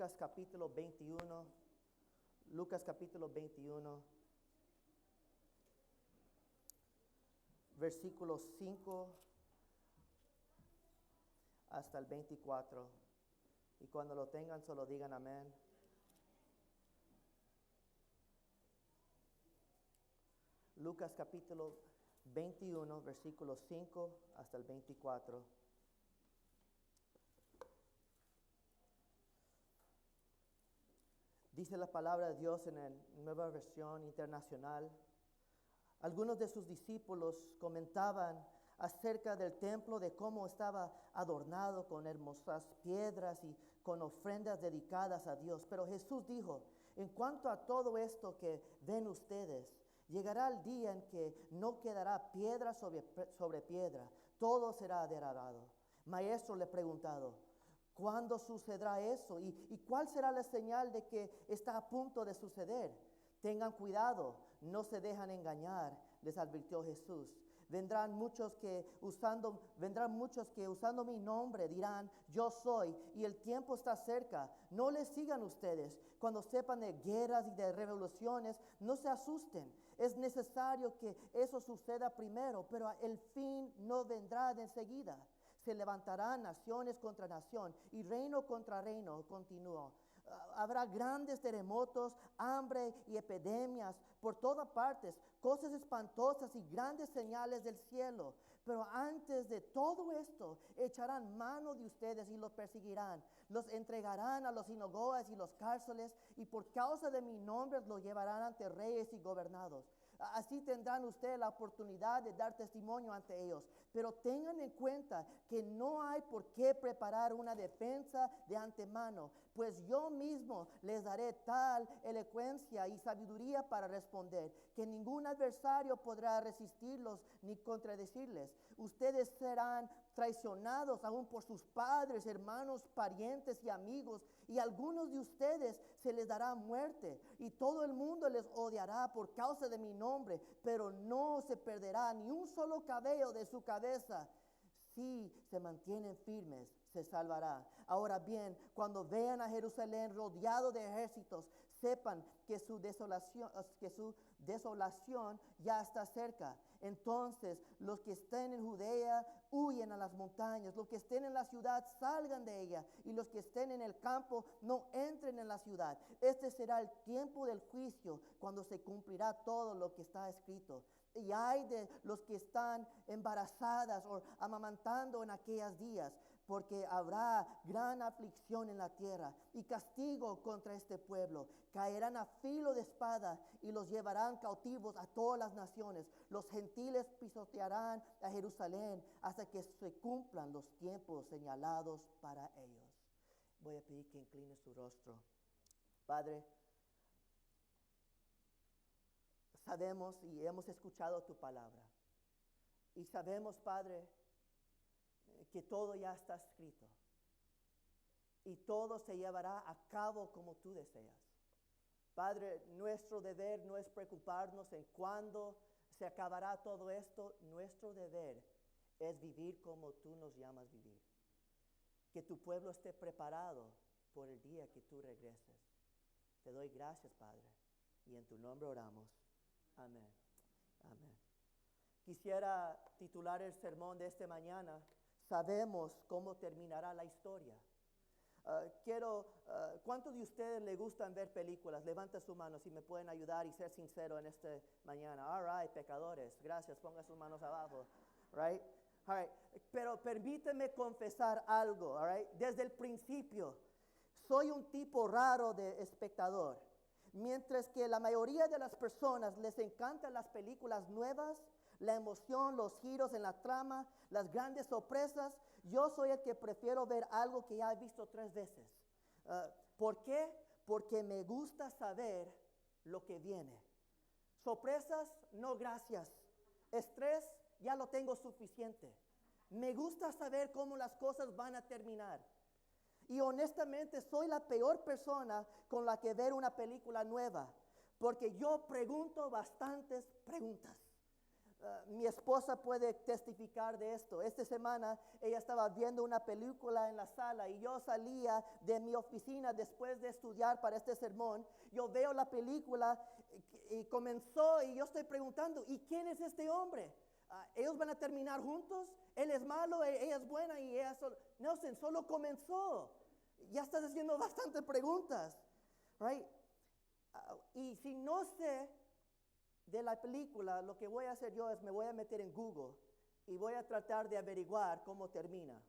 Lucas capítulo 21. Lucas capítulo 21. Versículos 5 hasta el 24. Y cuando lo tengan, solo digan amén. Lucas capítulo 21, versículos 5 hasta el 24. Dice la palabra de Dios en la Nueva Versión Internacional. Algunos de sus discípulos comentaban acerca del templo, de cómo estaba adornado con hermosas piedras y con ofrendas dedicadas a Dios. Pero Jesús dijo, en cuanto a todo esto que ven ustedes, llegará el día en que no quedará piedra sobre piedra, todo será derribado. Maestro, le he preguntado, ¿cuándo sucederá eso? ¿Y cuál será la señal de que está a punto de suceder? Tengan cuidado, no se dejan engañar, les advirtió Jesús. Vendrán muchos que usando mi nombre dirán, yo soy, y el tiempo está cerca. No les sigan ustedes. Cuando sepan de guerras y de revoluciones, no se asusten. Es necesario que eso suceda primero, pero el fin no vendrá de enseguida. Se levantarán naciones contra nación y reino contra reino, continuó. Habrá grandes terremotos, hambre y epidemias por todas partes, cosas espantosas y grandes señales del cielo. Pero antes de todo esto, echarán mano de ustedes y los perseguirán. Los entregarán a los sinagogas y los cárceles, y por causa de mi nombre los llevarán ante reyes y gobernados. Así tendrán ustedes la oportunidad de dar testimonio ante ellos. Pero tengan en cuenta que no hay por qué preparar una defensa de antemano, pues yo mismo les daré tal elocuencia y sabiduría para responder, que ningún adversario podrá resistirlos ni contradecirles. Ustedes serán traicionados aún por sus padres, hermanos, parientes y amigos, y a algunos de ustedes se les dará muerte, y todo el mundo les odiará por causa de mi nombre, pero no se perderá ni un solo cabello de su cabeza. Si se mantienen firmes, se salvará. Ahora bien, cuando vean a Jerusalén rodeado de ejércitos, sepan que su desolación ya está cerca. Entonces, los que estén en Judea, huyen a las montañas. Los que estén en la ciudad, salgan de ella. Y los que estén en el campo, no entren en la ciudad. Este será el tiempo del juicio, cuando se cumplirá todo lo que está escrito. Y hay de los que están embarazadas o amamantando en aquellos días, porque habrá gran aflicción en la tierra y castigo contra este pueblo. Caerán a filo de espada y los llevarán cautivos a todas las naciones. Los gentiles pisotearán a Jerusalén hasta que se cumplan los tiempos señalados para ellos. Voy a pedir que incline su rostro. Padre, sabemos y hemos escuchado tu palabra. Y sabemos, Padre, que todo ya está escrito. Y todo se llevará a cabo como tú deseas. Padre, nuestro deber no es preocuparnos en cuándo se acabará todo esto. Nuestro deber es vivir como tú nos llamas vivir. Que tu pueblo esté preparado por el día que tú regreses. Te doy gracias, Padre, y en tu nombre oramos. Amén. Amén. Quisiera titular el sermón de esta mañana, sabemos cómo terminará la historia. ¿Cuántos de ustedes les gustan ver películas? Levanta su mano si me pueden ayudar y ser sincero en esta mañana. All right, pecadores, gracias, pongan sus manos abajo. Right? All right. Pero permíteme confesar algo. All right? Desde el principio, soy un tipo raro de espectador. Mientras que la mayoría de las personas les encantan las películas nuevas, la emoción, los giros en la trama, las grandes sorpresas, yo soy el que prefiero ver algo que ya he visto 3 veces. ¿Por qué? Porque me gusta saber lo que viene. Sorpresas, no gracias. Estrés, ya lo tengo suficiente. Me gusta saber cómo las cosas van a terminar. Y honestamente soy la peor persona con la que ver una película nueva, porque yo pregunto bastantes preguntas. Mi esposa puede testificar de esto. Esta semana ella estaba viendo una película en la sala y yo salía de mi oficina después de estudiar para este sermón. Yo veo la película y comenzó y yo estoy preguntando, ¿y quién es este hombre? ¿Ellos van a terminar juntos? ¿Él es malo? ¿Ella es buena? Y ella Nelson, solo comenzó. Ya estás haciendo bastantes preguntas. Right? Y si no sé de la película, lo que voy a hacer yo es me voy a meter en Google y voy a tratar de averiguar cómo termina.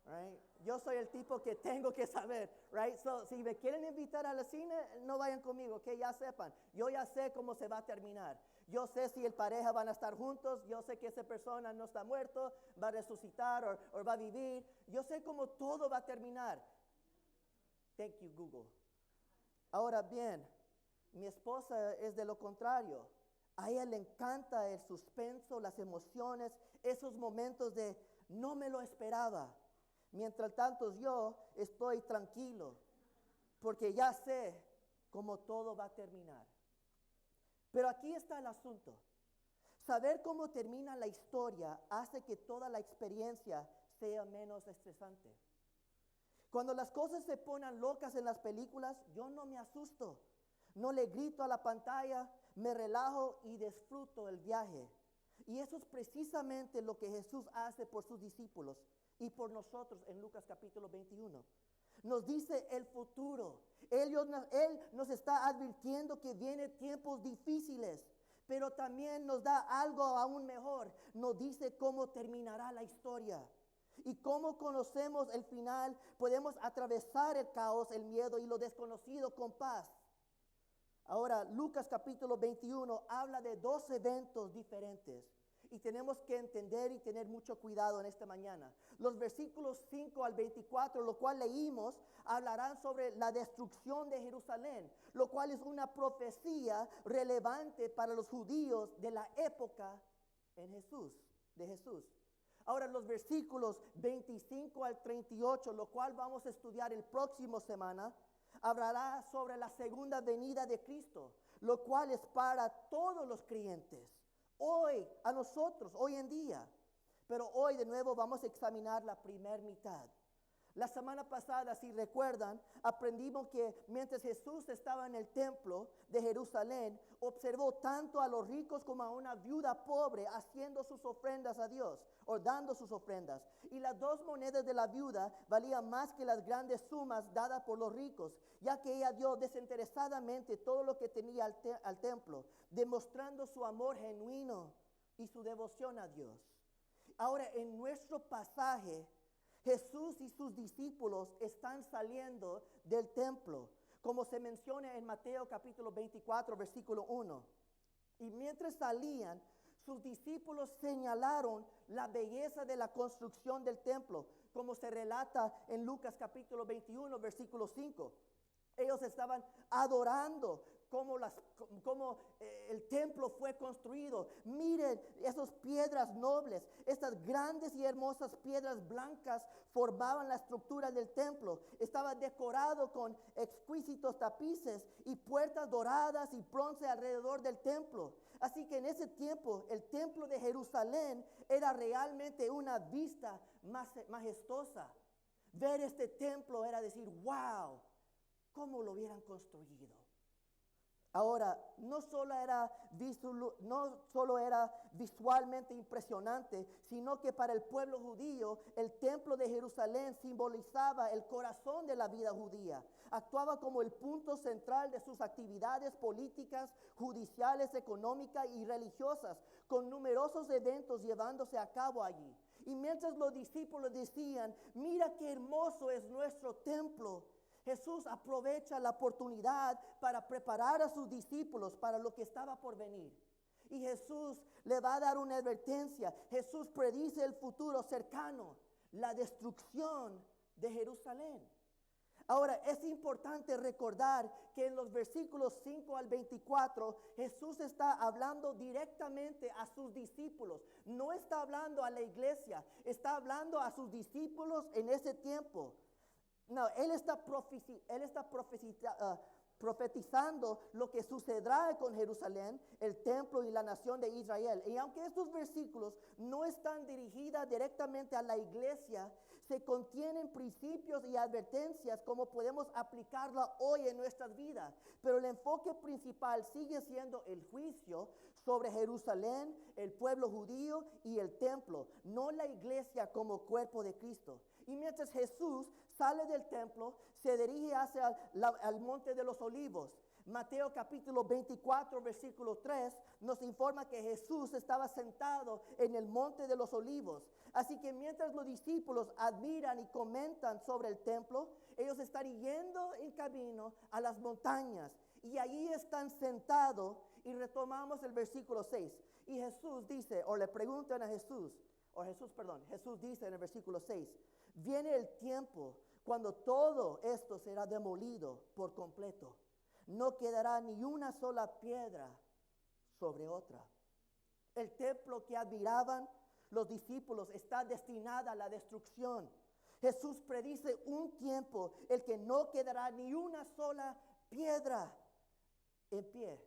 Right? Yo soy el tipo que tengo que saber. Right? So, si me quieren invitar al cine, no vayan conmigo, que ya sepan. Yo ya sé cómo se va a terminar. Yo sé si el pareja van a estar juntos. Yo sé que esa persona no está muerto, va a resucitar o va a vivir. Yo sé cómo todo va a terminar. Thank you, Google. Ahora bien, mi esposa es de lo contrario. A ella le encanta el suspenso, las emociones, esos momentos de no me lo esperaba. Mientras tanto yo estoy tranquilo porque ya sé cómo todo va a terminar. Pero aquí está el asunto. Saber cómo termina la historia hace que toda la experiencia sea menos estresante. Cuando las cosas se ponen locas en las películas, yo no me asusto. No le grito a la pantalla, me relajo y disfruto el viaje. Y eso es precisamente lo que Jesús hace por sus discípulos y por nosotros en Lucas capítulo 21. Nos dice el futuro. Él nos está advirtiendo que vienen tiempos difíciles, pero también nos da algo aún mejor. Nos dice cómo terminará la historia. Y cómo conocemos el final, podemos atravesar el caos, el miedo y lo desconocido con paz. Ahora, Lucas capítulo 21 habla de dos eventos diferentes y tenemos que entender y tener mucho cuidado en esta mañana. Los versículos 5 al 24, lo cual leímos, hablarán sobre la destrucción de Jerusalén, lo cual es una profecía relevante para los judíos de la época de Jesús. Ahora los versículos 25 al 38, lo cual vamos a estudiar el próximo semana, hablará sobre la segunda venida de Cristo, lo cual es para todos los creyentes, hoy, a nosotros, hoy en día. Pero hoy de nuevo vamos a examinar la primera mitad. La semana pasada, si recuerdan, aprendimos que mientras Jesús estaba en el templo de Jerusalén, observó tanto a los ricos como a una viuda pobre haciendo sus ofrendas a Dios, o dando sus ofrendas. Y las 2 monedas de la viuda valían más que las grandes sumas dadas por los ricos, ya que ella dio desinteresadamente todo lo que tenía al templo, demostrando su amor genuino y su devoción a Dios. Ahora, en nuestro pasaje, Jesús y sus discípulos están saliendo del templo, como se menciona en Mateo capítulo 24, versículo 1. Y mientras salían, sus discípulos señalaron la belleza de la construcción del templo, como se relata en Lucas capítulo 21, versículo 5. Ellos estaban adorando cómo el templo fue construido. Miren esas piedras nobles, estas grandes y hermosas piedras blancas formaban la estructura del templo. Estaba decorado con exquisitos tapices y puertas doradas y bronce alrededor del templo. Así que en ese tiempo el templo de Jerusalén era realmente una vista majestuosa. Ver este templo era decir, wow, ¿cómo lo hubieran construido? Ahora, no solo era visualmente impresionante, sino que para el pueblo judío, el templo de Jerusalén simbolizaba el corazón de la vida judía. Actuaba como el punto central de sus actividades políticas, judiciales, económicas y religiosas, con numerosos eventos llevándose a cabo allí. Y mientras los discípulos decían, mira qué hermoso es nuestro templo, Jesús aprovecha la oportunidad para preparar a sus discípulos para lo que estaba por venir. Y Jesús le va a dar una advertencia. Jesús predice el futuro cercano, la destrucción de Jerusalén. Ahora, es importante recordar que en los versículos 5 al 24, Jesús está hablando directamente a sus discípulos. No está hablando a la iglesia, está hablando a sus discípulos en ese tiempo. No, él está profetizando lo que sucederá con Jerusalén, el templo y la nación de Israel. Y aunque estos versículos no están dirigidos directamente a la iglesia, se contienen principios y advertencias como podemos aplicarla hoy en nuestras vidas. Pero el enfoque principal sigue siendo el juicio sobre Jerusalén, el pueblo judío y el templo, no la iglesia como cuerpo de Cristo. Y mientras Jesús sale del templo, se dirige hacia el monte de los olivos. Mateo capítulo 24, versículo 3 nos informa que Jesús estaba sentado en el monte de los olivos. Así que mientras los discípulos admiran y comentan sobre el templo, ellos están yendo en camino a las montañas. Y allí están sentados y retomamos el versículo 6. Y Jesús dice, o le preguntan a Jesús dice en el versículo 6, viene el tiempo cuando todo esto será demolido por completo. No quedará ni una sola piedra sobre otra. El templo que admiraban los discípulos está destinado a la destrucción. Jesús predice un tiempo el que no quedará ni una sola piedra en pie.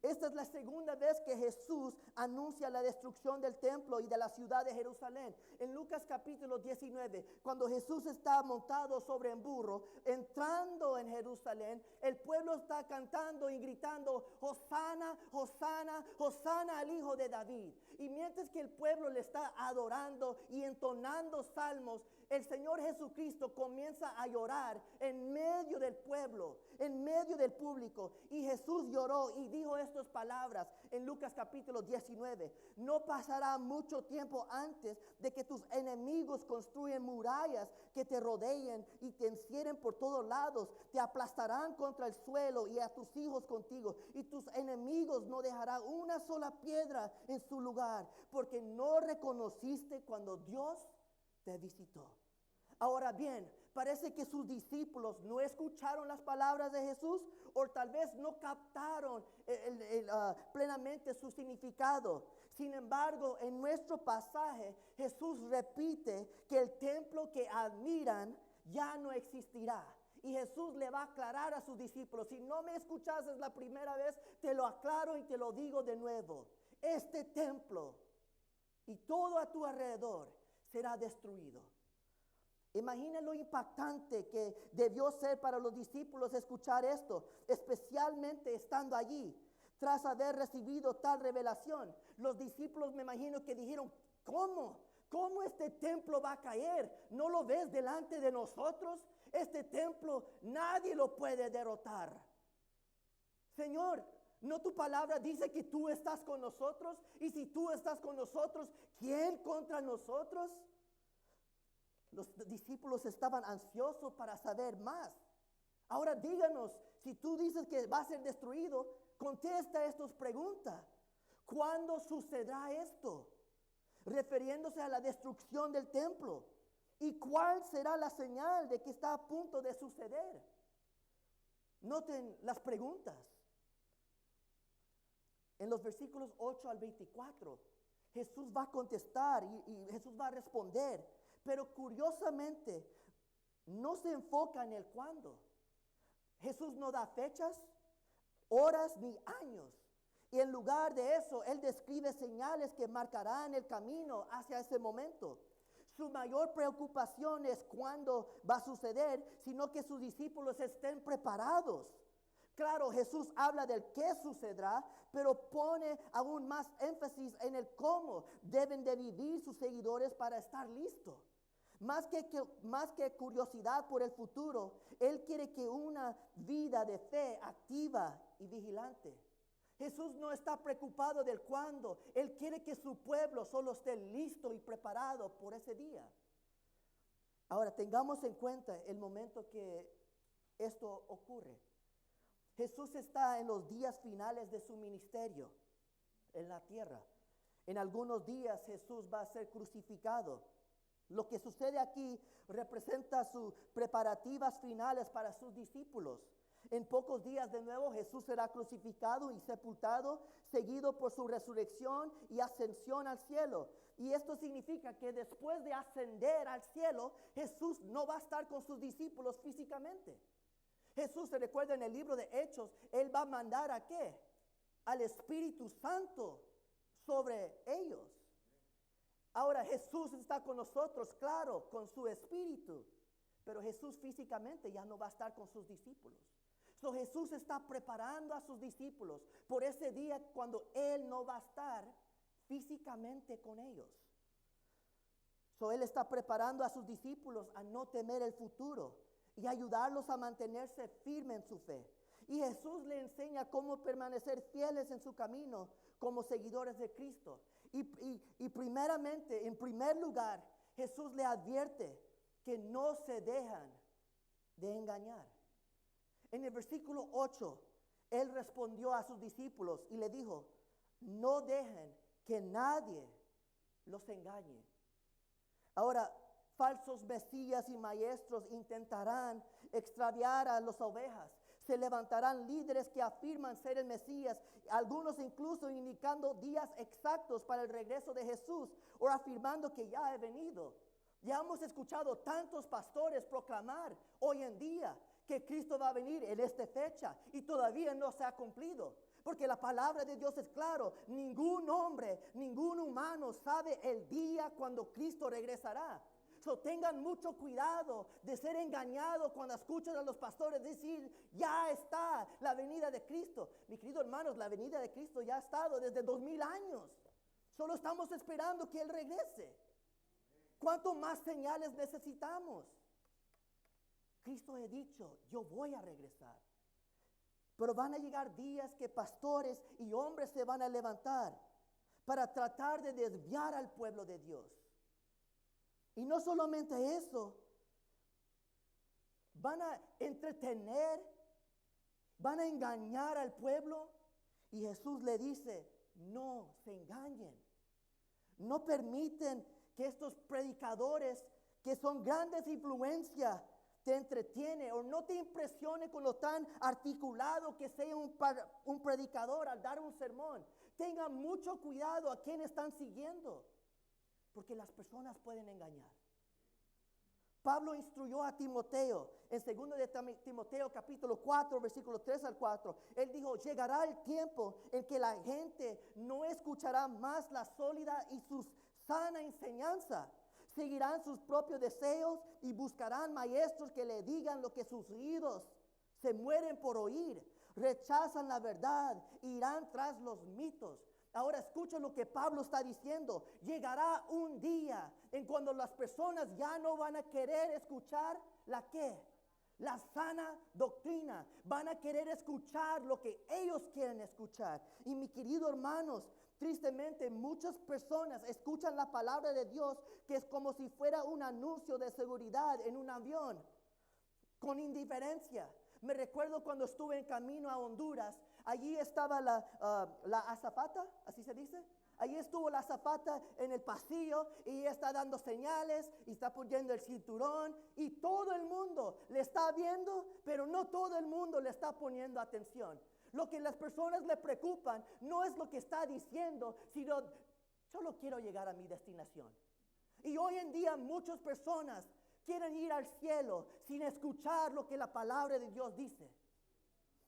Esta es la segunda vez que Jesús anuncia la destrucción del templo y de la ciudad de Jerusalén. En Lucas capítulo 19, cuando Jesús está montado sobre un burro, entrando en Jerusalén, el pueblo está cantando y gritando, Hosana, Hosana, Hosana al Hijo de David. Y mientras que el pueblo le está adorando y entonando salmos, el Señor Jesucristo comienza a llorar en medio del pueblo, en medio del público. Y Jesús lloró y dijo estas palabras en Lucas capítulo 19. No pasará mucho tiempo antes de que tus enemigos construyan murallas que te rodeen y te encierren por todos lados. Te aplastarán contra el suelo y a tus hijos contigo. Y tus enemigos no dejarán una sola piedra en su lugar, porque no reconociste cuando Dios te visitó. Ahora bien, parece que sus discípulos no escucharon las palabras de Jesús o tal vez no captaron plenamente su significado. Sin embargo, en nuestro pasaje, Jesús repite que el templo que admiran ya no existirá. Y Jesús le va a aclarar a sus discípulos, si no me escuchaste la primera vez, te lo aclaro y te lo digo de nuevo. Este templo y todo a tu alrededor será destruido. Imagina lo impactante que debió ser para los discípulos escuchar esto, especialmente estando allí. Tras haber recibido tal revelación, los discípulos me imagino que dijeron, ¿cómo? ¿Cómo este templo va a caer? ¿No lo ves delante de nosotros? Este templo nadie lo puede derrotar. Señor, ¿no tu palabra dice que tú estás con nosotros? Y si tú estás con nosotros, ¿quién contra nosotros? Los discípulos estaban ansiosos para saber más. Ahora díganos, si tú dices que va a ser destruido, contesta estas preguntas. ¿Cuándo sucederá esto? Refiriéndose a la destrucción del templo. ¿Y cuál será la señal de que está a punto de suceder? Noten las preguntas. En los versículos 8 al 24, Jesús va a contestar y Jesús va a responder. Pero curiosamente, no se enfoca en el cuándo. Jesús no da fechas, horas ni años. Y en lugar de eso, Él describe señales que marcarán el camino hacia ese momento. Su mayor preocupación es cuándo va a suceder, sino que sus discípulos estén preparados. Claro, Jesús habla del qué sucederá, pero pone aún más énfasis en el cómo deben de vivir sus seguidores para estar listos. Más que curiosidad por el futuro, Él quiere que una vida de fe activa y vigilante. Jesús no está preocupado del cuándo. Él quiere que su pueblo solo esté listo y preparado por ese día. Ahora, tengamos en cuenta el momento que esto ocurre. Jesús está en los días finales de su ministerio en la tierra. En algunos días Jesús va a ser crucificado. Lo que sucede aquí representa sus preparativas finales para sus discípulos. En pocos días de nuevo Jesús será crucificado y sepultado, seguido por su resurrección y ascensión al cielo. Y esto significa que después de ascender al cielo, Jesús no va a estar con sus discípulos físicamente. Jesús, se recuerda en el libro de Hechos, Él va a mandar ¿a qué? Al Espíritu Santo sobre ellos. Ahora Jesús está con nosotros, claro, con su Espíritu. Pero Jesús físicamente ya no va a estar con sus discípulos. So Jesús está preparando a sus discípulos por ese día cuando Él no va a estar físicamente con ellos. So Él está preparando a sus discípulos a no temer el futuro y ayudarlos a mantenerse firmes en su fe. Y Jesús le enseña cómo permanecer fieles en su camino como seguidores de Cristo. Y primeramente, en primer lugar, Jesús le advierte que no se dejan de engañar. En el versículo 8, Él respondió a sus discípulos y le dijo, no dejen que nadie los engañe. Ahora, falsos mesías y maestros intentarán extraviar a las ovejas. Se levantarán líderes que afirman ser el Mesías, algunos incluso indicando días exactos para el regreso de Jesús o afirmando que ya ha venido. Ya hemos escuchado tantos pastores proclamar hoy en día que Cristo va a venir en esta fecha y todavía no se ha cumplido. Porque la palabra de Dios es claro, ningún hombre, ningún humano sabe el día cuando Cristo regresará. So, tengan mucho cuidado de ser engañados cuando escuchan a los pastores decir, ya está la venida de Cristo. Mis queridos hermanos, la venida de Cristo ya ha estado desde 2000 años. Solo estamos esperando que Él regrese. ¿Cuánto más señales necesitamos? Cristo ha dicho, yo voy a regresar. Pero van a llegar días que pastores y hombres se van a levantar para tratar de desviar al pueblo de Dios. Y no solamente eso, van a entretener, van a engañar al pueblo. Y Jesús le dice, no se engañen. No permiten que estos predicadores que son grandes influencias te entretiene o no te impresione con lo tan articulado que sea un predicador al dar un sermón. Tengan mucho cuidado a quién están siguiendo, porque las personas pueden engañar. Pablo instruyó a Timoteo en 2 de Timoteo capítulo 4, versículo 3 al 4. Él dijo, llegará el tiempo en que la gente no escuchará más la sólida y su sana enseñanza. Seguirán sus propios deseos y buscarán maestros que le digan lo que sus oídos se mueren por oír. Rechazan la verdad e irán tras los mitos. Ahora escuchen lo que Pablo está diciendo. Llegará un día en cuando las personas ya no van a querer escuchar la qué, la sana doctrina. Van a querer escuchar lo que ellos quieren escuchar. Y mis queridos hermanos, tristemente muchas personas escuchan la palabra de Dios que es como si fuera un anuncio de seguridad en un avión, con indiferencia. Me recuerdo cuando estuve en camino a Honduras, allí estaba la azafata, así se dice. Allí estuvo la azafata en el pasillo y ella está dando señales y está poniendo el cinturón y todo el mundo le está viendo, pero no todo el mundo le está poniendo atención. Lo que las personas le preocupan no es lo que está diciendo, sino solo quiero llegar a mi destinación. Y hoy en día muchas personas quieren ir al cielo sin escuchar lo que la palabra de Dios dice.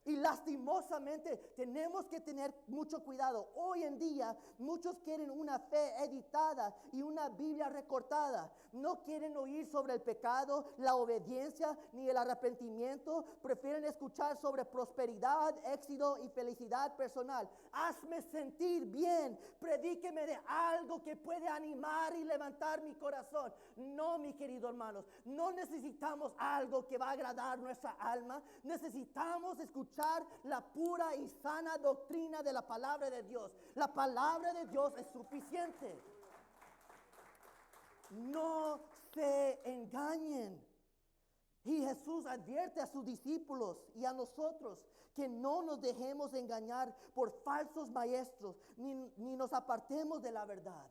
Y lastimosamente tenemos que tener mucho cuidado. Hoy en día muchos quieren una fe editada y una Biblia recortada. No quieren oír sobre el pecado, la obediencia ni el arrepentimiento. Prefieren escuchar sobre prosperidad, éxito y felicidad personal. Hazme sentir bien. Predíqueme de algo que puede animar y levantar mi corazón. No, mis queridos hermanos, no necesitamos algo que va a agradar nuestra alma. Necesitamos escuchar la pura y sana doctrina de la palabra de Dios. La palabra de Dios es suficiente. No se engañen. Y Jesús advierte a sus discípulos y a nosotros que no nos dejemos engañar por falsos maestros, ni nos apartemos de la verdad.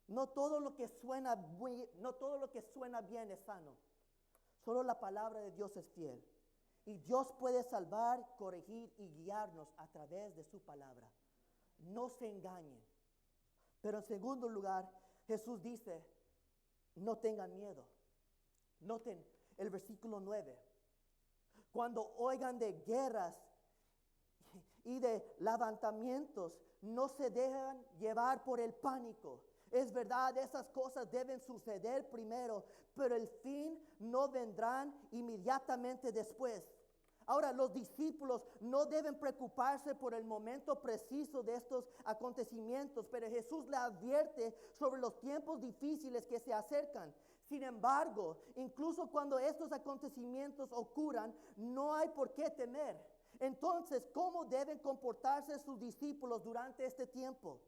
No todo lo que suena bien es sano. Solo la palabra de Dios es fiel. Y Dios puede salvar, corregir y guiarnos a través de su palabra. No se engañen. Pero en segundo lugar, Jesús dice, no tengan miedo. Noten el versículo 9. Cuando oigan de guerras y de levantamientos, no se dejan llevar por el pánico. Es verdad, esas cosas deben suceder primero, pero el fin no vendrán inmediatamente después. Ahora, los discípulos no deben preocuparse por el momento preciso de estos acontecimientos, pero Jesús le advierte sobre los tiempos difíciles que se acercan. Sin embargo, incluso cuando estos acontecimientos ocurran, no hay por qué temer. Entonces, ¿cómo deben comportarse sus discípulos durante este tiempo?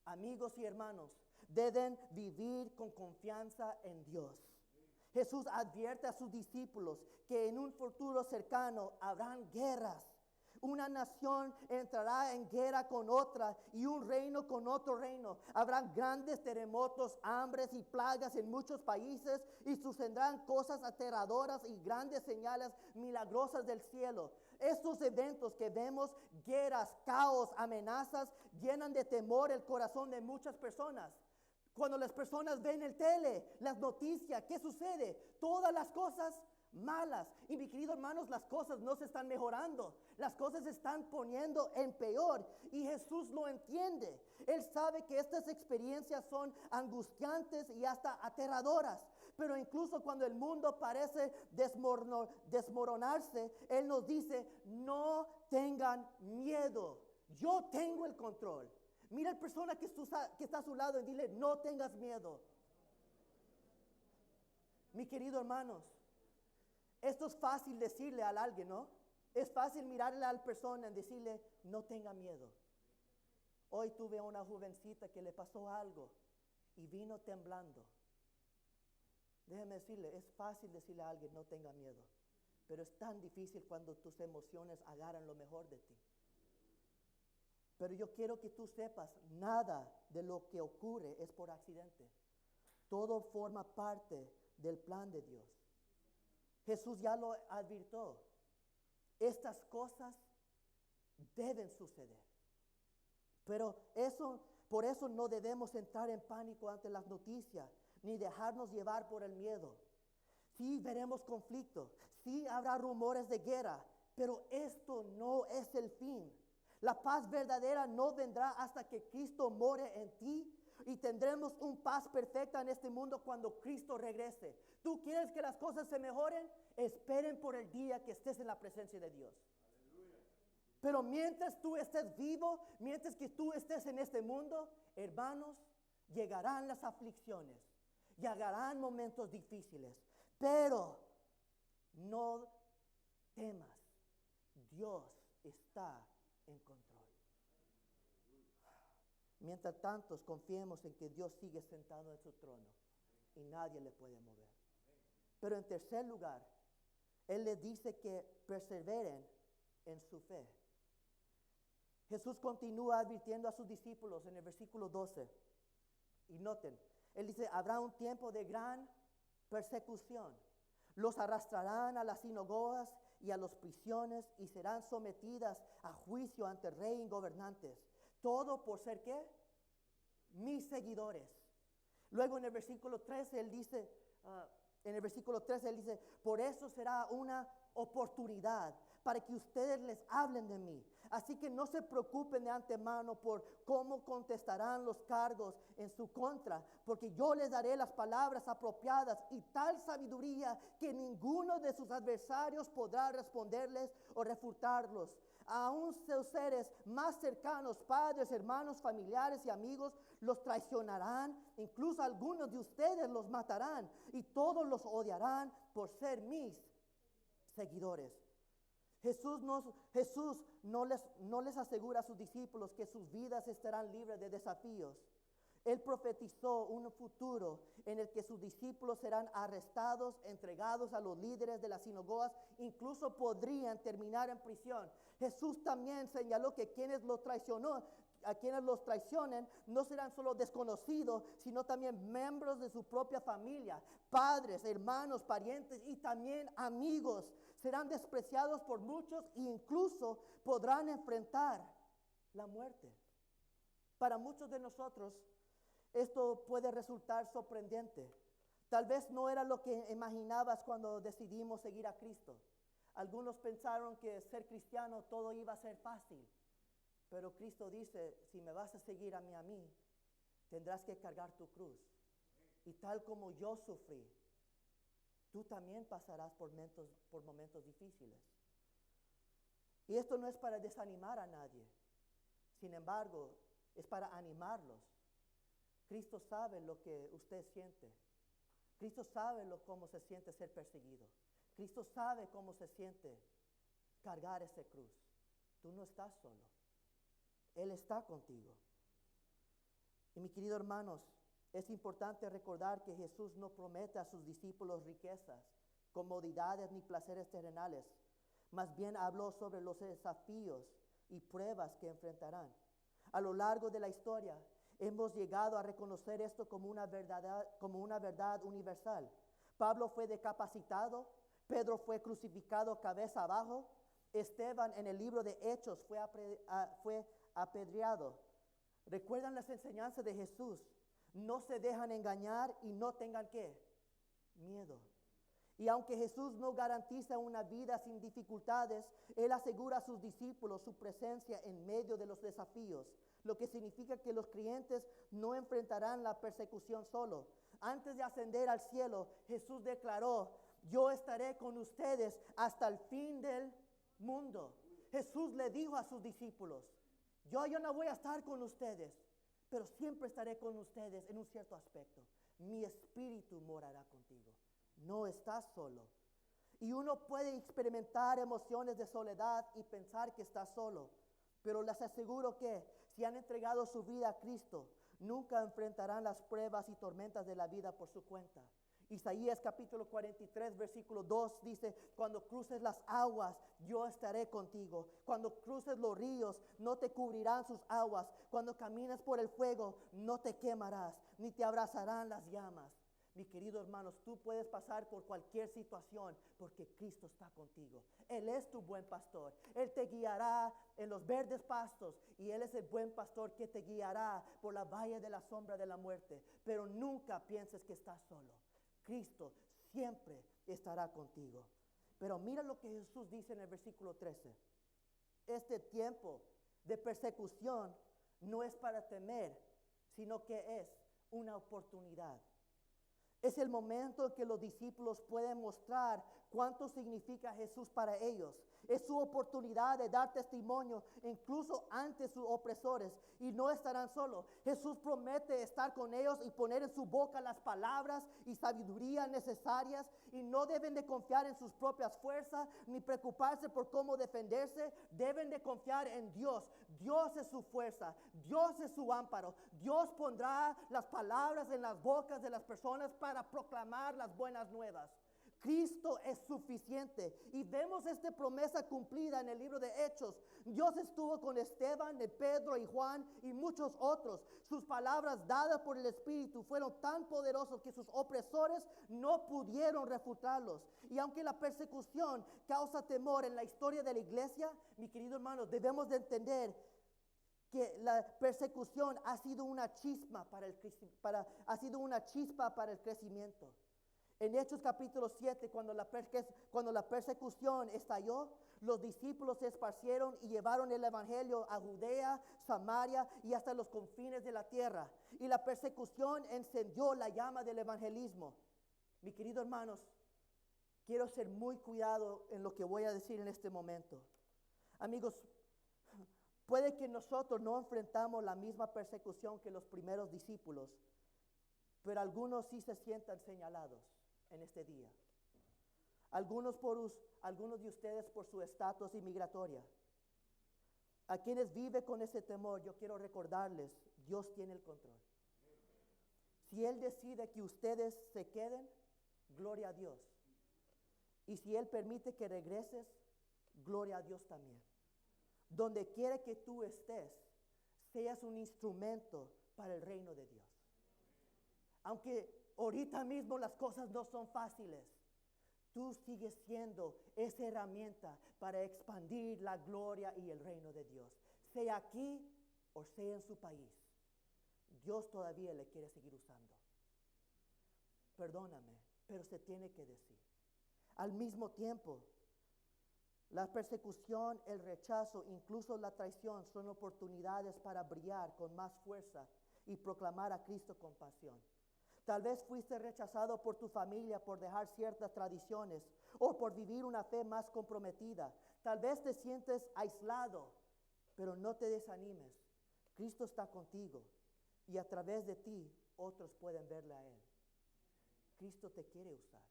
Amigos y hermanos, deben vivir con confianza en Dios. Jesús advierte a sus discípulos que en un futuro cercano habrán guerras. Una nación entrará en guerra con otra y un reino con otro reino. Habrán grandes terremotos, hambres y plagas en muchos países y sucederán cosas aterradoras y grandes señales milagrosas del cielo. Estos eventos que vemos, guerras, caos, amenazas, llenan de temor el corazón de muchas personas. Cuando las personas ven el tele, las noticias, ¿qué sucede? Todas las cosas malas. Y mis queridos hermanos, las cosas no se están mejorando. Las cosas se están poniendo en peor. Y Jesús lo entiende. Él sabe que estas experiencias son angustiantes y hasta aterradoras. Pero incluso cuando el mundo parece desmoronarse, Él nos dice, no tengan miedo. Yo tengo el control. Mira a la persona que está a su lado y dile, no tengas miedo. Mi querido hermanos, esto es fácil decirle a alguien, ¿no? Es fácil mirarle a la persona y decirle, no tenga miedo. Hoy tuve a una jovencita que le pasó algo y vino temblando. Déjeme decirle, es fácil decirle a alguien, no tenga miedo. Pero es tan difícil cuando tus emociones agarran lo mejor de ti. Pero yo quiero que tú sepas, nada de lo que ocurre es por accidente. Todo forma parte del plan de Dios. Jesús ya lo advirtió. Estas cosas deben suceder. Pero por eso no debemos entrar en pánico ante las noticias, ni dejarnos llevar por el miedo. Sí veremos conflicto, sí habrá rumores de guerra, pero esto no es el fin. La paz verdadera no vendrá hasta que Cristo more en ti y tendremos un paz perfecta en este mundo cuando Cristo regrese. ¿Tú quieres que las cosas se mejoren? Esperen por el día que estés en la presencia de Dios. Aleluya. Pero mientras tú estés vivo, mientras que tú estés en este mundo, hermanos, llegarán las aflicciones, llegarán momentos difíciles, pero no temas. Dios está en control. Mientras tanto, confiemos en que Dios sigue sentado en su trono y nadie le puede mover. Pero en tercer lugar, Él les dice que perseveren en su fe. Jesús continúa advirtiendo a sus discípulos en el versículo 12. Y noten, Él dice, habrá un tiempo de gran persecución. Los arrastrarán a las sinagogas y a las prisiones y serán sometidas a juicio ante el rey y gobernantes. Todo por ser ¿qué? Mis seguidores. Luego en el versículo 13 él dice, por eso será una oportunidad para que ustedes les hablen de mí. Así que no se preocupen de antemano por cómo contestarán los cargos en su contra, porque yo les daré las palabras apropiadas y tal sabiduría que ninguno de sus adversarios podrá responderles o refutarlos. Aún sus seres más cercanos, padres, hermanos, familiares y amigos, los traicionarán. Incluso algunos de ustedes los matarán y todos los odiarán por ser mis seguidores. Jesús no les asegura a sus discípulos que sus vidas estarán libres de desafíos. Él profetizó un futuro en el que sus discípulos serán arrestados, entregados a los líderes de las sinagogas, incluso podrían terminar en prisión. Jesús también señaló que a quienes los traicionen no serán solo desconocidos, sino también miembros de su propia familia, padres, hermanos, parientes y también amigos. Serán despreciados por muchos e incluso podrán enfrentar la muerte. Para muchos de nosotros, esto puede resultar sorprendente. Tal vez no era lo que imaginabas cuando decidimos seguir a Cristo. Algunos pensaron que ser cristiano todo iba a ser fácil. Pero Cristo dice, si me vas a seguir a mí, tendrás que cargar tu cruz. Y tal como yo sufrí, tú también pasarás por momentos difíciles. Y esto no es para desanimar a nadie. Sin embargo, es para animarlos. Cristo sabe lo que usted siente. Cristo sabe cómo se siente ser perseguido. Cristo sabe cómo se siente cargar esa cruz. Tú no estás solo. Él está contigo. Y mis queridos hermanos, es importante recordar que Jesús no promete a sus discípulos riquezas, comodidades ni placeres terrenales. Más bien habló sobre los desafíos y pruebas que enfrentarán. A lo largo de la historia, hemos llegado a reconocer esto como una verdad universal. Pablo fue decapitado, Pedro fue crucificado cabeza abajo, Esteban en el libro de Hechos fue apedreado. ¿Recuerdan las enseñanzas de Jesús? No se dejan engañar y no tengan ¿qué? Miedo. Y aunque Jesús no garantiza una vida sin dificultades, Él asegura a sus discípulos su presencia en medio de los desafíos, lo que significa que los creyentes no enfrentarán la persecución solo. Antes de ascender al cielo, Jesús declaró, yo estaré con ustedes hasta el fin del mundo. Jesús le dijo a sus discípulos, yo no voy a estar con ustedes, pero siempre estaré con ustedes en un cierto aspecto. Mi espíritu morará contigo. No estás solo. Y uno puede experimentar emociones de soledad y pensar que está solo. Pero les aseguro que si han entregado su vida a Cristo, nunca enfrentarán las pruebas y tormentas de la vida por su cuenta. Isaías capítulo 43, versículo 2 dice, cuando cruces las aguas, yo estaré contigo. Cuando cruces los ríos, no te cubrirán sus aguas. Cuando camines por el fuego, no te quemarás, ni te abrazarán las llamas. Mis queridos hermanos, tú puedes pasar por cualquier situación porque Cristo está contigo. Él es tu buen pastor. Él te guiará en los verdes pastos y Él es el buen pastor que te guiará por la valle de la sombra de la muerte. Pero nunca pienses que estás solo. Cristo siempre estará contigo. Pero mira lo que Jesús dice en el versículo 13. Este tiempo de persecución no es para temer, sino que es una oportunidad. Es el momento en que los discípulos pueden mostrar cuánto significa Jesús para ellos. Es su oportunidad de dar testimonio incluso ante sus opresores y no estarán solos. Jesús promete estar con ellos y poner en su boca las palabras y sabiduría necesarias y no deben de confiar en sus propias fuerzas ni preocuparse por cómo defenderse. Deben de confiar en Dios. Dios es su fuerza. Dios es su amparo. Dios pondrá las palabras en las bocas de las personas para proclamar las buenas nuevas. Cristo es suficiente y vemos esta promesa cumplida en el libro de Hechos. Dios estuvo con Esteban, de Pedro y Juan y muchos otros. Sus palabras dadas por el Espíritu fueron tan poderosas que sus opresores no pudieron refutarlos. Y aunque la persecución causa temor en la historia de la iglesia, mi querido hermano, debemos de entender que la persecución ha sido una chispa para el crecimiento. En Hechos capítulo 7, cuando la persecución estalló, los discípulos se esparcieron y llevaron el evangelio a Judea, Samaria y hasta los confines de la tierra. Y la persecución encendió la llama del evangelismo. Mis queridos hermanos, quiero ser muy cuidado en lo que voy a decir en este momento. Amigos, puede que nosotros no enfrentamos la misma persecución que los primeros discípulos, pero algunos sí se sientan señalados en este día. Algunos de ustedes por su estatus inmigratoria. A quienes viven con ese temor, yo quiero recordarles, Dios tiene el control. Si Él decide que ustedes se queden, gloria a Dios. Y si Él permite que regreses, gloria a Dios también. Donde quiera que tú estés, seas un instrumento para el reino de Dios. Aunque ahorita mismo las cosas no son fáciles, tú sigues siendo esa herramienta para expandir la gloria y el reino de Dios. Sea aquí o sea en su país, Dios todavía le quiere seguir usando. Perdóname, pero se tiene que decir. Al mismo tiempo, La persecución, el rechazo, incluso la traición son oportunidades para brillar con más fuerza y proclamar a Cristo con pasión. Tal vez fuiste rechazado por tu familia por dejar ciertas tradiciones o por vivir una fe más comprometida. Tal vez te sientes aislado, pero no te desanimes. Cristo está contigo y a través de ti otros pueden verle a Él. Cristo te quiere usar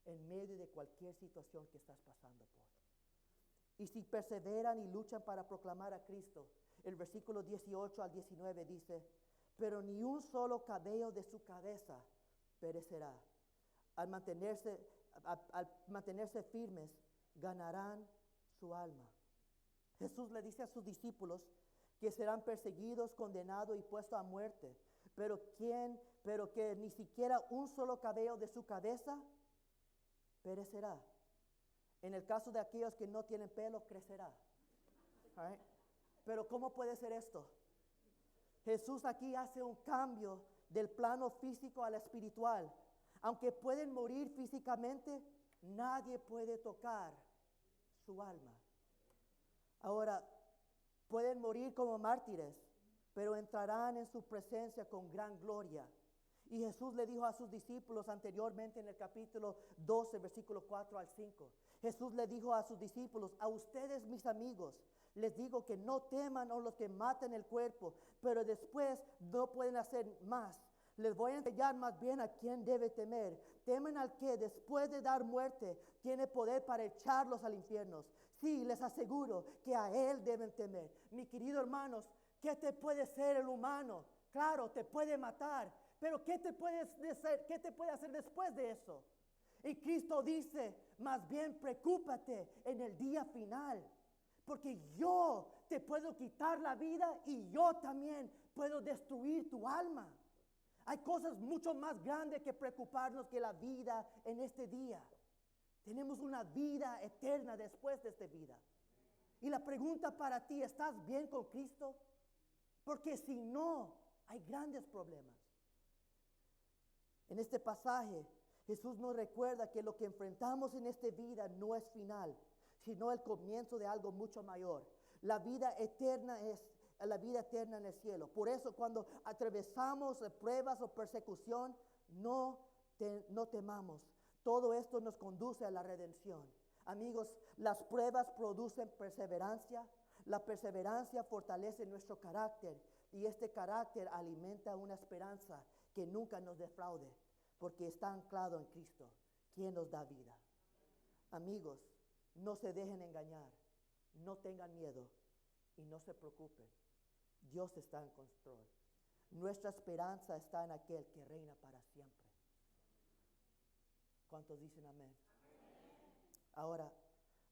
en medio de cualquier situación que estás pasando por. Y si perseveran y luchan para proclamar a Cristo, el versículo 18 al 19 dice, pero ni un solo cabello de su cabeza perecerá. Al mantenerse firmes, ganarán su alma. Jesús le dice a sus discípulos que serán perseguidos, condenados y puestos a muerte, pero que ni siquiera un solo cabello de su cabeza perecerá. En el caso de aquellos que no tienen pelo, crecerá. All right? Pero ¿cómo puede ser esto? Jesús aquí hace un cambio del plano físico al espiritual. Aunque pueden morir físicamente, nadie puede tocar su alma. Ahora, pueden morir como mártires, pero entrarán en su presencia con gran gloria. Y Jesús le dijo a sus discípulos anteriormente en el capítulo 12, versículo 4 al 5. Jesús le dijo a sus discípulos, a ustedes mis amigos, les digo que no teman a los que maten el cuerpo, pero después no pueden hacer más. Les voy a enseñar más bien a quién debe temer. Temen al que después de dar muerte tiene poder para echarlos al infierno. Sí, les aseguro que a Él deben temer. Mi querido hermanos, ¿qué te puede hacer el humano? Claro, te puede matar. Pero ¿qué te puede hacer después de eso? Y Cristo dice, más bien preocúpate en el día final. Porque yo te puedo quitar la vida y yo también puedo destruir tu alma. Hay cosas mucho más grandes que preocuparnos que la vida en este día. Tenemos una vida eterna después de esta vida. Y la pregunta para ti, ¿estás bien con Cristo? Porque si no, hay grandes problemas. En este pasaje, Jesús nos recuerda que lo que enfrentamos en esta vida no es final, sino el comienzo de algo mucho mayor. La vida eterna es la vida eterna en el cielo. Por eso cuando atravesamos pruebas o persecución, no temamos. Todo esto nos conduce a la redención. Amigos, las pruebas producen perseverancia. La perseverancia fortalece nuestro carácter y este carácter alimenta una esperanza que nunca nos defraude, porque está anclado en Cristo, quien nos da vida. Amigos, no se dejen engañar, no tengan miedo y no se preocupen. Dios está en control. Nuestra esperanza está en aquel que reina para siempre. ¿Cuántos dicen amén? Ahora,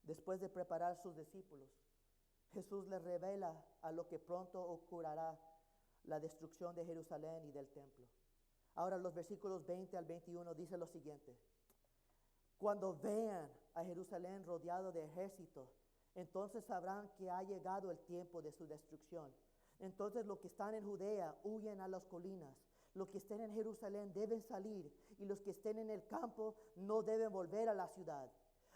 después de preparar a sus discípulos, Jesús les revela a lo que pronto ocurrirá, la destrucción de Jerusalén y del templo. Ahora los versículos 20 al 21 dice lo siguiente. Cuando vean a Jerusalén rodeado de ejércitos, entonces sabrán que ha llegado el tiempo de su destrucción. Entonces los que están en Judea huyen a las colinas. Los que estén en Jerusalén deben salir y los que estén en el campo no deben volver a la ciudad.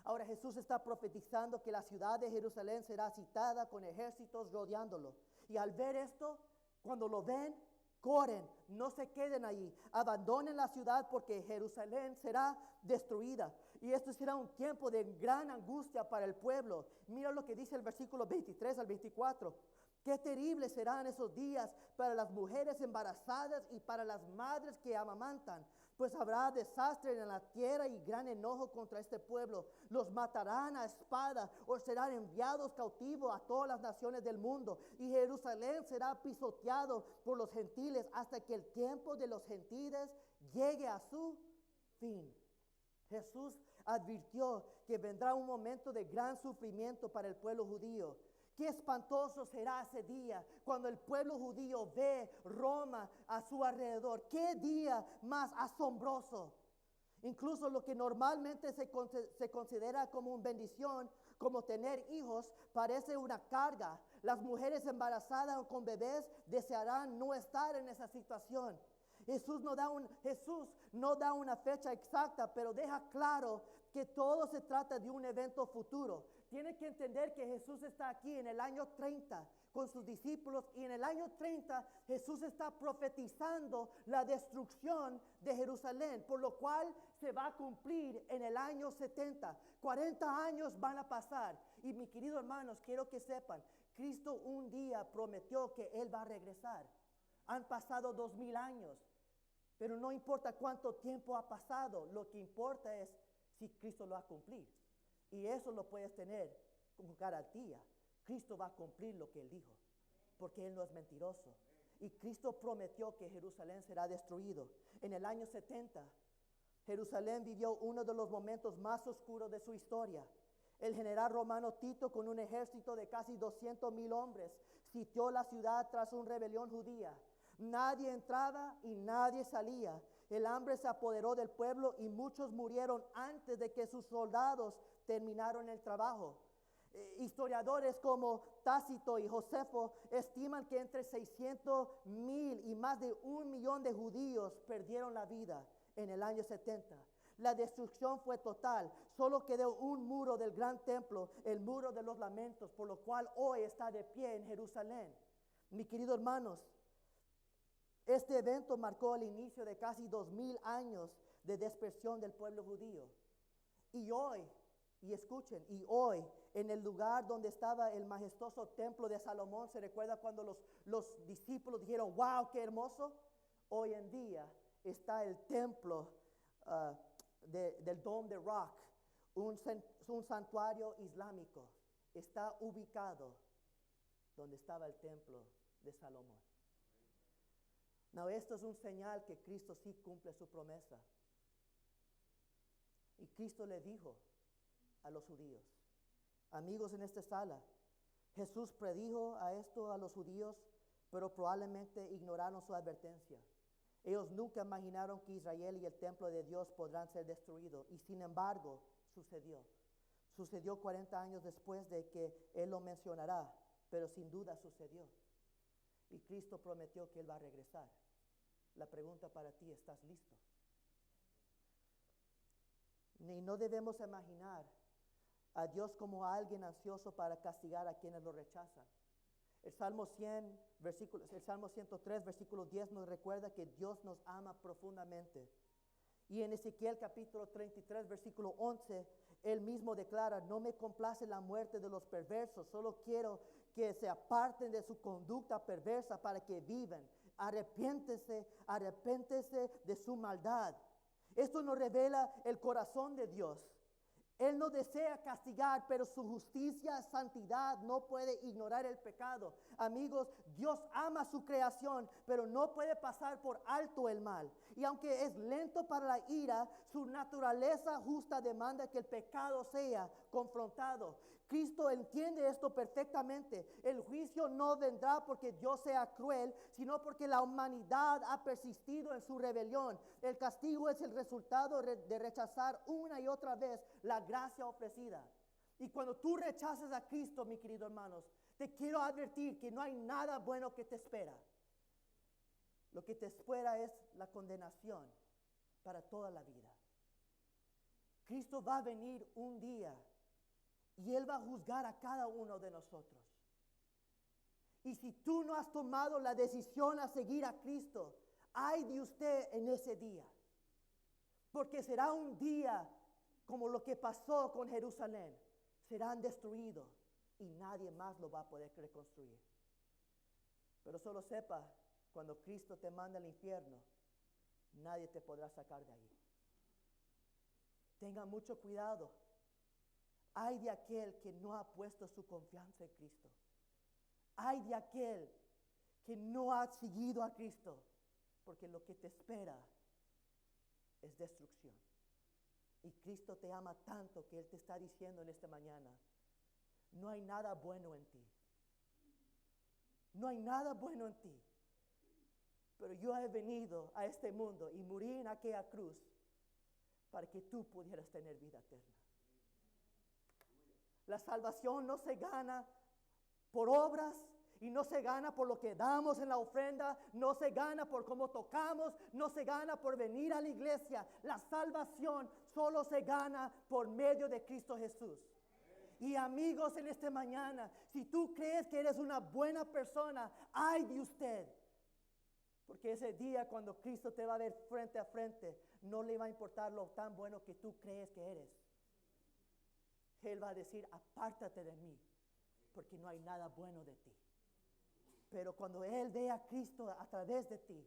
Ahora Jesús está profetizando que la ciudad de Jerusalén será citada con ejércitos rodeándolo. Y al ver esto, cuando lo ven, corren, no se queden allí, abandonen la ciudad porque Jerusalén será destruida. Y esto será un tiempo de gran angustia para el pueblo. Mira lo que dice el versículo 23 al 24. Qué terribles serán esos días para las mujeres embarazadas y para las madres que amamantan, pues habrá desastre en la tierra y gran enojo contra este pueblo. Los matarán a espada o serán enviados cautivos a todas las naciones del mundo. Y Jerusalén será pisoteado por los gentiles hasta que el tiempo de los gentiles llegue a su fin. Jesús advirtió que vendrá un momento de gran sufrimiento para el pueblo judío. Qué espantoso será ese día cuando el pueblo judío ve Roma a su alrededor. Qué día más asombroso. Incluso lo que normalmente se considera como una bendición, como tener hijos, parece una carga. Las mujeres embarazadas o con bebés desearán no estar en esa situación. Jesús no da una fecha exacta, pero deja claro que todo se trata de un evento futuro. tiene que entender que Jesús está aquí en el año 30 con sus discípulos, y en el año 30 Jesús está profetizando la destrucción de Jerusalén, por lo cual se va a cumplir en el año 70. 40 años van a pasar, y mis queridos hermanos, quiero que sepan, Cristo un día prometió que Él va a regresar. Han pasado 2000 años, pero no importa cuánto tiempo ha pasado, lo que importa es si Cristo lo va a cumplir. Y eso lo puedes tener con garantía. Cristo va a cumplir lo que Él dijo, porque Él no es mentiroso. Y Cristo prometió que Jerusalén será destruido. En el año 70, Jerusalén vivió uno de los momentos más oscuros de su historia. El general romano Tito, con un ejército de casi 200,000 hombres, sitió la ciudad tras una rebelión judía. Nadie entraba y nadie salía. El hambre se apoderó del pueblo y muchos murieron antes de que sus soldados terminaron el trabajo. Historiadores como Tácito y Josefo estiman que entre 600,000 y más de 1,000,000 de judíos perdieron la vida en el año 70. La destrucción fue total. Solo quedó un muro del gran templo, el muro de los lamentos, por lo cual hoy está de pie en Jerusalén. Mis queridos hermanos, este evento marcó el inicio de casi 2000 años de dispersión del pueblo judío. Y hoy, y escuchen, y hoy en el lugar donde estaba el majestuoso templo de Salomón, ¿se recuerda cuando los discípulos dijeron, wow, qué hermoso? Hoy en día está el templo del Dome de Rock, un santuario islámico. Está ubicado donde estaba el templo de Salomón. No, esto es un señal que Cristo sí cumple su promesa. Y Cristo le dijo a los judíos, amigos en esta sala, Jesús predijo a esto a los judíos, pero probablemente ignoraron su advertencia. Ellos nunca imaginaron que Israel y el templo de Dios podrán ser destruidos, y sin embargo sucedió. Sucedió 40 años después de que Él lo mencionará, pero sin duda sucedió. Y Cristo prometió que Él va a regresar. La pregunta para ti, ¿estás listo? Y no debemos imaginar a Dios como a alguien ansioso para castigar a quienes lo rechazan. El Salmo 103, versículo 10 nos recuerda que Dios nos ama profundamente. Y en Ezequiel capítulo 33, versículo 11, Él mismo declara, no me complace la muerte de los perversos, solo quiero que se aparten de su conducta perversa para que vivan. Arrepiéntese de su maldad. Esto nos revela el corazón de Dios. Él no desea castigar, pero su justicia, santidad no puede ignorar el pecado. Amigos, Dios ama su creación, pero no puede pasar por alto el mal. Y aunque es lento para la ira, su naturaleza justa demanda que el pecado sea confrontado. Cristo entiende esto perfectamente. El juicio no vendrá porque Dios sea cruel, sino porque la humanidad ha persistido en su rebelión. El castigo es el resultado de rechazar una y otra vez la gracia ofrecida. Y cuando tú rechazas a Cristo, mis queridos hermanos, te quiero advertir que no hay nada bueno que te espera. Lo que te espera es la condenación para toda la vida. Cristo va a venir un día y Él va a juzgar a cada uno de nosotros. Y si tú no has tomado la decisión a seguir a Cristo, ay de usted en ese día. Porque será un día como lo que pasó con Jerusalén. Serán destruidos y nadie más lo va a poder reconstruir. Pero solo sepa, cuando Cristo te manda al infierno, nadie te podrá sacar de ahí. Tenga mucho cuidado. Ay de aquel que no ha puesto su confianza en Cristo. Ay de aquel que no ha seguido a Cristo, porque lo que te espera es destrucción. Y Cristo te ama tanto que Él te está diciendo en esta mañana, no hay nada bueno en ti. No hay nada bueno en ti. Pero yo he venido a este mundo y morí en aquella cruz para que tú pudieras tener vida eterna. La salvación no se gana por obras y no se gana por lo que damos en la ofrenda, no se gana por cómo tocamos, no se gana por venir a la iglesia. La salvación solo se gana por medio de Cristo Jesús. Y amigos, en esta mañana, si tú crees que eres una buena persona, ay de usted. Porque ese día cuando Cristo te va a ver frente a frente, no le va a importar lo tan bueno que tú crees que eres. Él va a decir, apártate de mí, porque no hay nada bueno de ti. Pero cuando Él ve a Cristo a través de ti,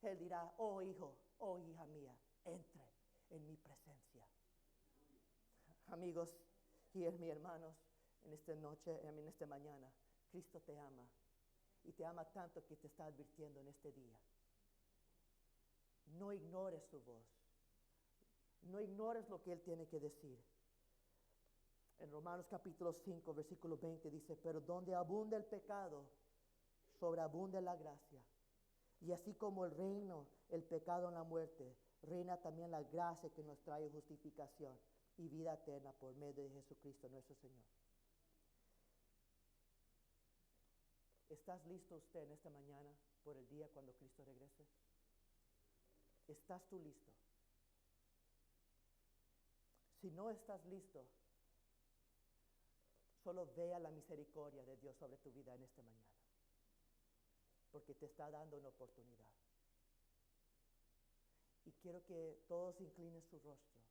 Él dirá, oh hijo, oh hija mía, entre en mi presencia. Amigos y mis hermanos, en esta noche, en esta mañana, Cristo te ama. Y te ama tanto que te está advirtiendo en este día. No ignores su voz. No ignores lo que Él tiene que decir. En Romanos capítulo 5, versículo 20 dice, pero donde abunda el pecado, sobreabunda la gracia. Y así como el reino, el pecado en la muerte, reina también la gracia que nos trae justificación y vida eterna por medio de Jesucristo nuestro Señor. ¿Estás listo usted en esta mañana por el día cuando Cristo regrese? ¿Estás tú listo? Si no estás listo, solo vea la misericordia de Dios sobre tu vida en esta mañana. Porque te está dando una oportunidad. Y quiero que todos inclinen su rostro.